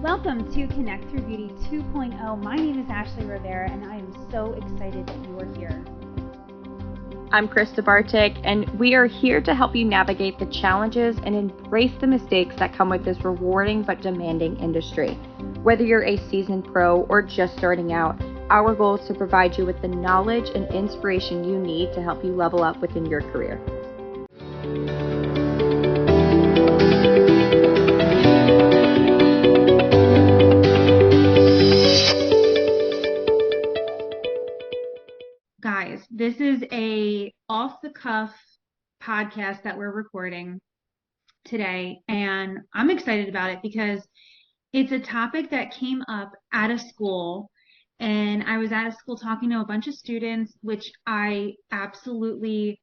Welcome to Connect Through Beauty 2.0. My name is Ashley Rivera, and I am so excited that you are here. I'm Krista Bartik, and we are here to help you navigate the challenges and embrace the mistakes that come with this rewarding but demanding industry. Whether you're a seasoned pro or just starting out, our goal is to provide you with the knowledge and inspiration you need to help you level up within your career. Guys, this is a off-the-cuff podcast that we're recording today, and I'm excited about it because it's a topic that came up at a school, and I was at a school talking to a bunch of students, which I absolutely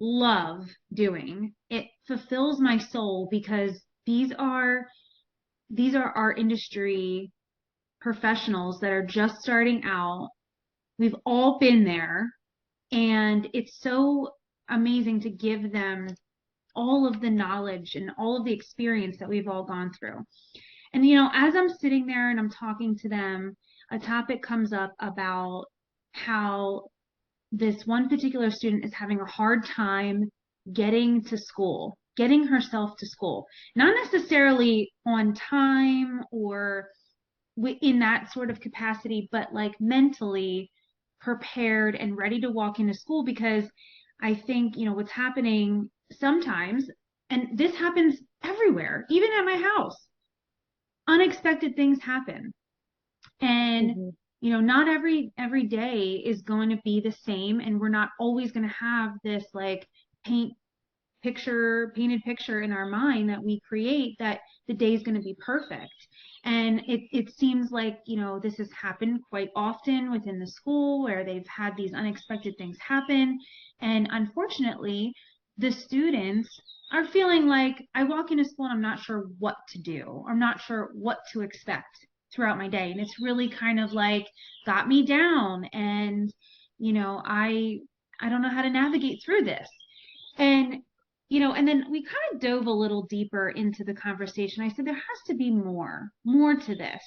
love doing. It fulfills my soul because these are our industry professionals that are just starting out. We've all been there, and it's so amazing to give them all of the knowledge and all of the experience that we've all gone through. And, as I'm sitting there and I'm talking to them, a topic comes up about how this one particular student is having a hard time getting to school, getting herself to school, not necessarily on time or in that sort of capacity, but like mentally prepared and ready to walk into school. Because I think, what's happening sometimes, and this happens everywhere, even at my house, unexpected things happen. And, not every day is going to be the same. And we're not always going to have this like painted picture in our mind that we create that the day is going to be perfect. And it seems like, this has happened quite often within the school where they've had these unexpected things happen. And unfortunately, the students are feeling like I walk into school and I'm not sure what to do. I'm not sure what to expect throughout my day. And it's really kind of like got me down. And, I don't know how to navigate through this. And and then we kind of dove a little deeper into the conversation. I said, there has to be more to this.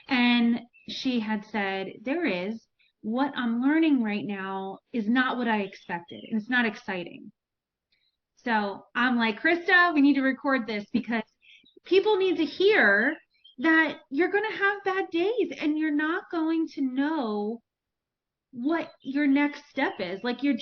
And she had said, there is. What I'm learning right now is not what I expected, and it's not exciting. So I'm like, Krista, we need to record this because people need to hear that you're going to have bad days and you're not going to know what your next step is. Like you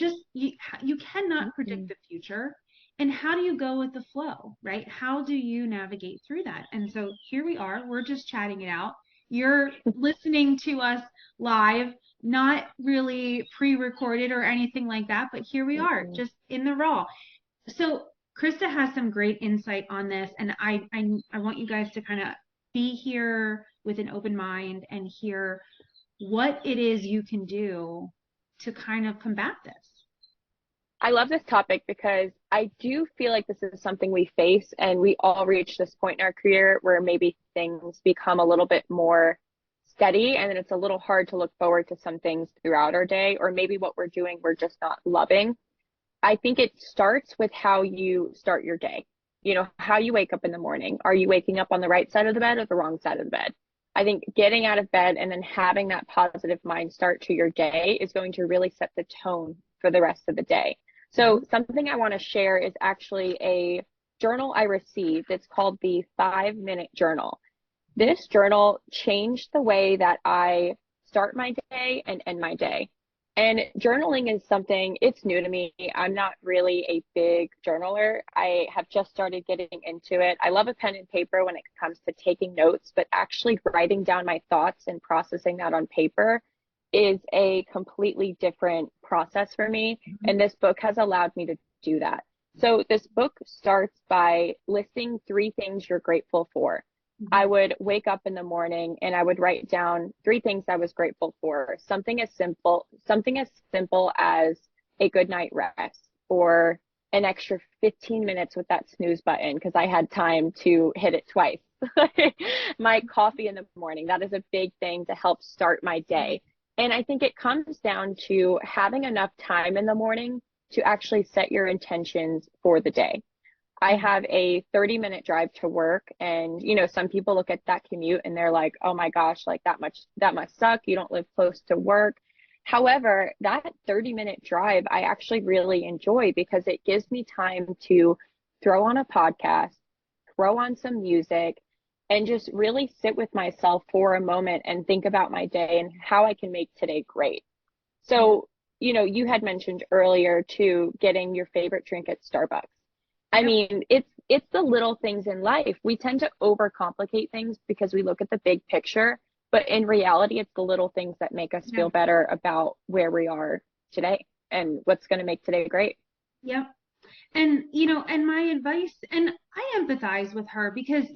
cannot predict the future. And how do you go with the flow, right? How do you navigate through that? And so here we are, we're just chatting it out. You're listening to us live, not really pre-recorded or anything like that, but here we are, just in the raw. So Krista has some great insight on this, and I want you guys to kind of be here with an open mind and hear what it is you can do to kind of combat this. I love this topic because I do feel like this is something we face, and we all reach this point in our career where maybe things become a little bit more steady, and then it's a little hard to look forward to some things throughout our day, or maybe what we're doing we're just not loving. I think it starts with how you start your day, how you wake up in the morning. Are you waking up on the right side of the bed or the wrong side of the bed? I think getting out of bed and then having that positive mind start to your day is going to really set the tone for the rest of the day. So something I want to share is actually a journal I received. It's called the 5-Minute Journal. This journal changed the way that I start my day and end my day. And journaling is something, it's new to me. I'm not really a big journaler. I have just started getting into it. I love a pen and paper when it comes to taking notes, but actually writing down my thoughts and processing that on paper is a completely different process for me. And this book has allowed me to do that. So this book starts by listing 3 things you're grateful for. I would wake up in the morning and I would write down 3 things I was grateful for. Something as simple as a good night rest, or an extra 15 minutes with that snooze button because I had time to hit it twice. My coffee in the morning, that is a big thing to help start my day. And I think it comes down to having enough time in the morning to actually set your intentions for the day. I have a 30-minute drive to work, and some people look at that commute and they're like, "Oh my gosh, like that must suck. You don't live close to work." However, that 30-minute drive I actually really enjoy because it gives me time to throw on a podcast, throw on some music, and just really sit with myself for a moment and think about my day and how I can make today great. Yeah. So, you had mentioned earlier too, getting your favorite drink at Starbucks. I Yep. mean, it's the little things in life. We tend to overcomplicate things because we look at the big picture, but in reality, it's the little things that make us Yeah. feel better about where we are today and what's going to make today great. Yep. And, and my advice, and I empathize with her because,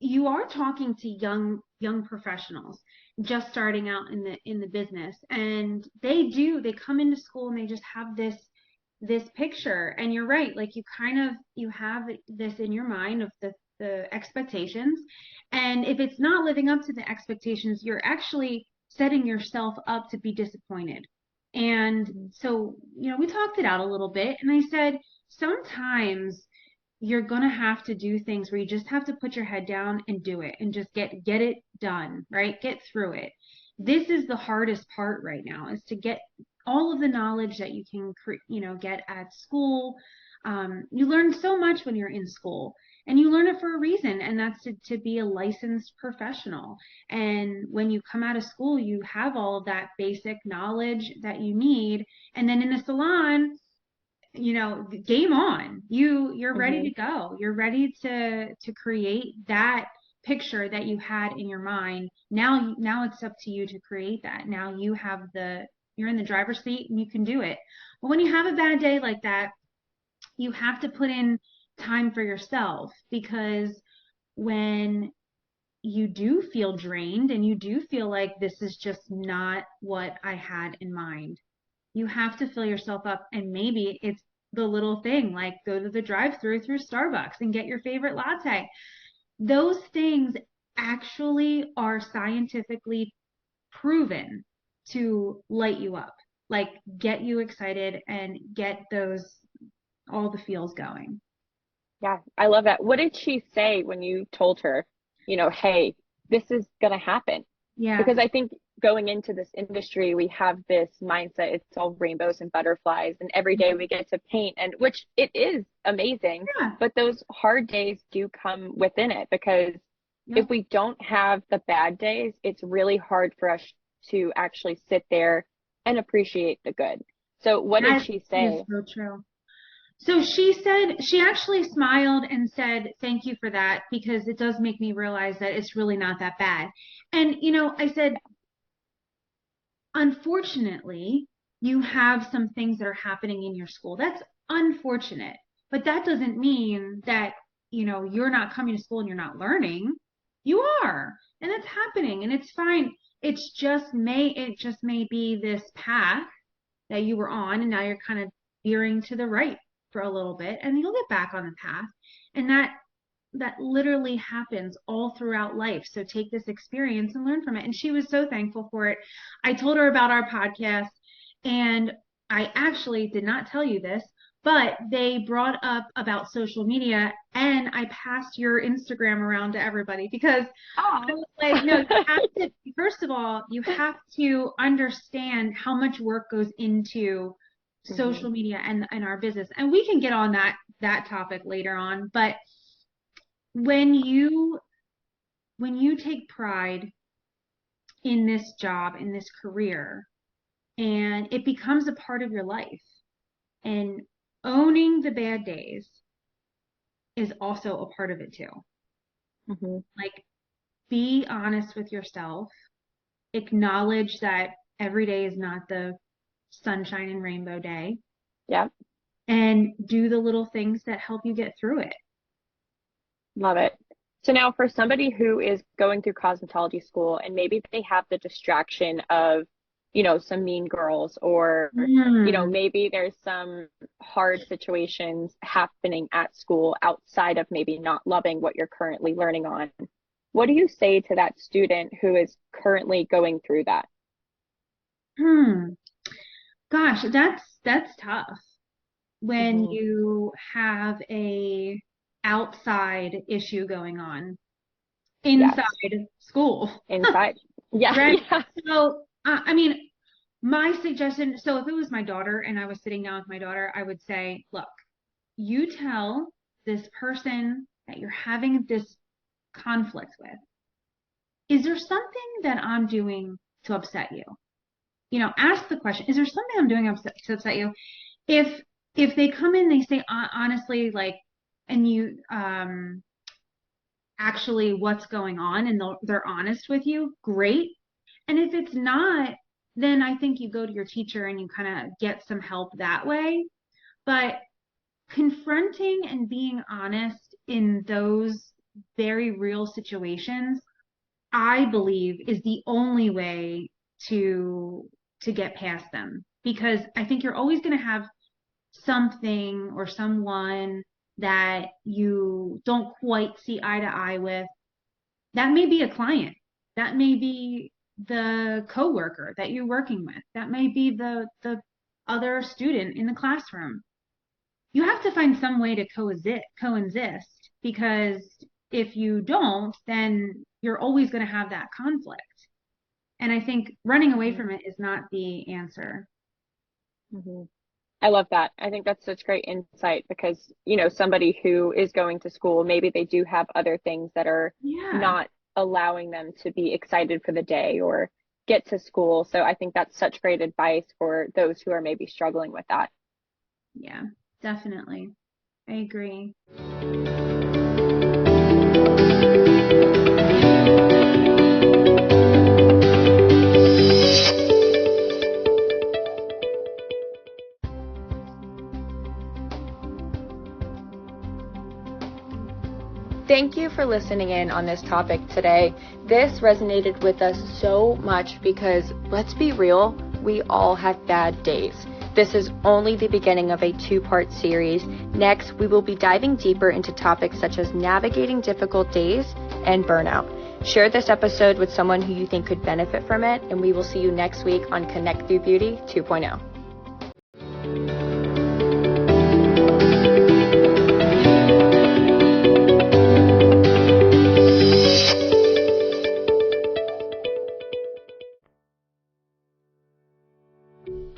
you are talking to young professionals just starting out in the business, and they come into school and they just have this picture. And you're right, like you have this in your mind of the expectations. And if it's not living up to the expectations, you're actually setting yourself up to be disappointed. And so, we talked it out a little bit, and I said, sometimes you're going to have to do things where you just have to put your head down and do it and just get it done, right? Get through it. This is the hardest part right now, is to get all of the knowledge that you can get at school. You learn so much when you're in school, and you learn it for a reason, and that's to be a licensed professional. And when you come out of school, you have all of that basic knowledge that you need. And then in the salon, game on. You're ready Hmm. to go. You're ready to create that picture that you had in your mind. Now it's up to you to create that. Now you're in the driver's seat and you can do it. But when you have a bad day like that, you have to put in time for yourself, because when you do feel drained and you do feel like this is just not what I had in mind, you have to fill yourself up. And maybe it's the little thing, like go to the drive-through Starbucks and get your favorite latte. Those things actually are scientifically proven to light you up, like get you excited and get those all the feels going. Yeah, I love that. What did she say when you told her, hey, this is going to happen? Yeah. Because I think going into this industry, we have this mindset, it's all rainbows and butterflies, and every day we get to paint, and which it is amazing, Yeah. but those hard days do come within it because if Yep. we don't have the bad days, it's really hard for us to actually sit there and appreciate the good. So what did That she is say? so true. So she said, she actually smiled and said, thank you for that, because it does make me realize that it's really not that bad. And, I said, unfortunately, you have some things that are happening in your school. That's unfortunate, but that doesn't mean that, you're not coming to school and you're not learning. You are, and it's happening, and it's fine. It just may be this path that you were on, and now you're kind of veering to the right for a little bit, and you'll get back on the path. And that literally happens all throughout life. So take this experience and learn from it. And she was so thankful for it. I told her about our podcast, and I actually did not tell you this, but they brought up about social media, and I passed your Instagram around to everybody, because I Oh. was like, no, you have to, first of all, you have to understand how much work goes into Hmm. social media and our business. And we can get on that topic later on. But when you take pride in this job, in this career, and it becomes a part of your life, and owning the bad days is also a part of it too. Hmm. Like, be honest with yourself, acknowledge that every day is not the sunshine and rainbow day, Yeah. and do the little things that help you get through it. Love it. So now for somebody who is going through cosmetology school and maybe they have the distraction of, some mean girls or, Mm. maybe there's some hard situations happening at school outside of maybe not loving what you're currently learning on. What do you say to that student who is currently going through that? Hmm. Gosh, that's tough. when Hmm. you have a outside issue going on Yes. inside school, Inside. Yeah. right? Yeah. So, I mean, my suggestion, so if it was my daughter and I was sitting down with my daughter, I would say, look, you tell this person that you're having this conflict with, is there something that I'm doing to upset you? Ask the question, is there something I'm doing to upset you? If they come in, they say honestly, like, and you actually what's going on, and they're honest with you, great. And if it's not, then I think you go to your teacher and you kind of get some help that way. But confronting and being honest in those very real situations, I believe, is the only way to get past them, because I think you're always going to have something or someone that you don't quite see eye to eye with. That may be a client, that may be the coworker that you're working with, that may be the other student in the classroom. You have to find some way to coexist, because if you don't, then you're always going to have that conflict. And I think running away from it is not the answer. Hmm. I love that. I think that's such great insight because, somebody who is going to school, maybe they do have other things that are Yeah. not allowing them to be excited for the day or get to school. So I think that's such great advice for those who are maybe struggling with that. Yeah, definitely. I agree. Thank you for listening in on this topic today. This resonated with us so much because, let's be real, we all have bad days. This is only the beginning of a 2-part series. Next, we will be diving deeper into topics such as navigating difficult days and burnout. Share this episode with someone who you think could benefit from it, and we will see you next week on Connect Through Beauty 2.0.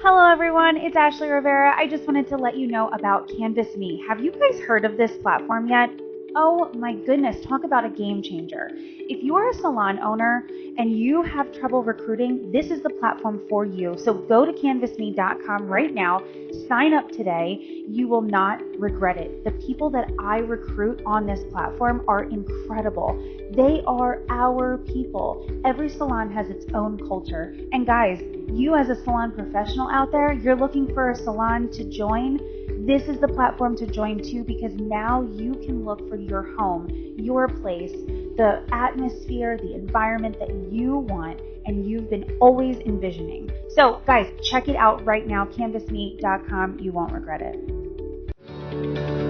Hello everyone, it's Ashley Rivera. I just wanted to let you know about Canvas Me. Have you guys heard of this platform yet? Oh my goodness, talk about a game changer. If you are a salon owner and you have trouble recruiting, this is the platform for you. So go to canvasme.com right now, sign up today. You will not regret it. The people that I recruit on this platform are incredible. They are our people. Every salon has its own culture. And guys, you as a salon professional out there, you're looking for a salon to join, this is the platform to join too, because now you can look for your home, your place, the atmosphere, the environment that you want and you've been always envisioning. So guys, check it out right now, canvasme.com. You won't regret it.